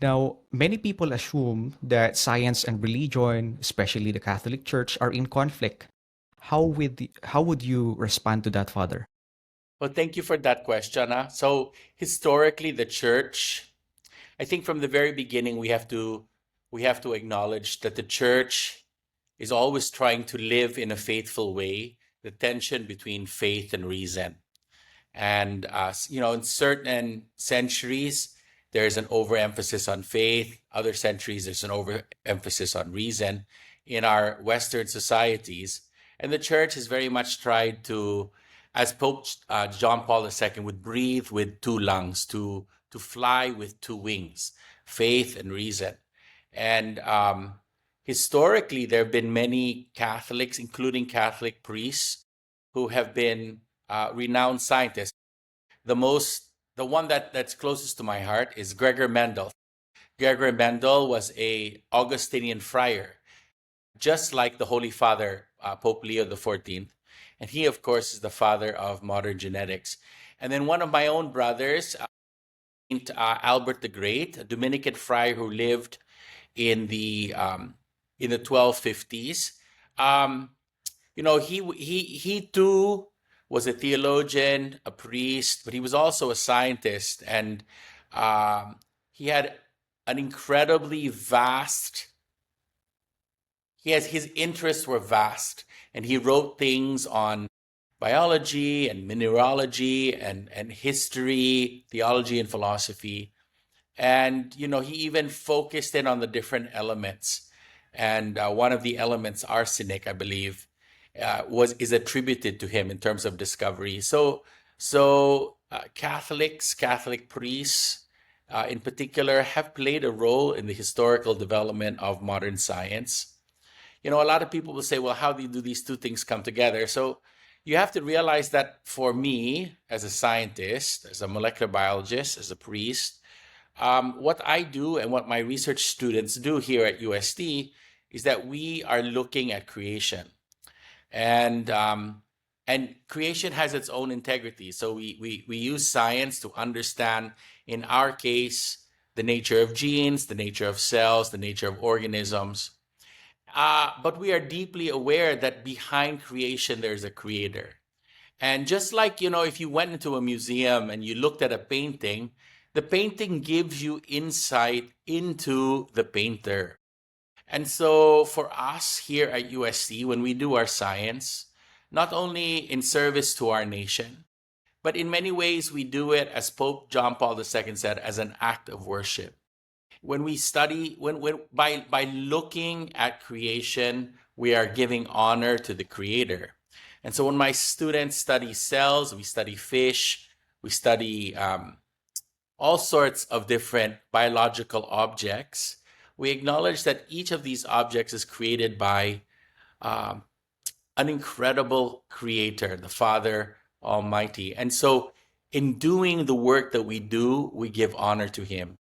Now, many people assume that science and religion, especially the Catholic Church, are in conflict. How would you respond to that, Father? Well, thank you for that question. So historically, the church, I think from the very beginning, we have to acknowledge that the church is always trying to live in a faithful way, the tension between faith and reason. And in certain centuries, there's an overemphasis on faith. Other centuries, there's an overemphasis on reason in our Western societies. And the church has very much tried to, as Pope John Paul II would breathe with two lungs, to fly with two wings, faith and reason. And historically, there have been many Catholics, including Catholic priests, who have been renowned scientists. The one that's closest to my heart is Gregor Mendel. Gregor Mendel was a Augustinian friar, just like the Holy Father, Pope Leo XIV, and he, of course, is the father of modern genetics. And then one of my own brothers, Albert the Great, a Dominican friar who lived in the 1250s. He too was a theologian, a priest, but he was also a scientist, and he had an incredibly vast. His interests were vast, and he wrote things on biology and mineralogy and history, theology and philosophy. And he even focused in on the different elements. And one of the elements, arsenic, I believe, is attributed to him in terms of discovery. So Catholic priests, in particular, have played a role in the historical development of modern science. A lot of people will say, well, how do these two things come together? So you have to realize that for me, as a scientist, as a molecular biologist, as a priest, what I do and what my research students do here at UST is that we are looking at creation, and creation has its own integrity. So we use science to understand, in our case, the nature of genes, the nature of cells, the nature of organisms. But we are deeply aware that behind creation there's a creator. And just like, if you went into a museum and you looked at a painting, the painting gives you insight into the painter. And so for us here at USC, when we do our science, not only in service to our nation, but in many ways we do it, as Pope John Paul II said, as an act of worship. When we study, by looking at creation, we are giving honor to the Creator. And so when my students study cells, we study fish, we study all sorts of different biological objects, we acknowledge that each of these objects is created by an incredible creator, the Father Almighty. And so in doing the work that we do, we give honor to him.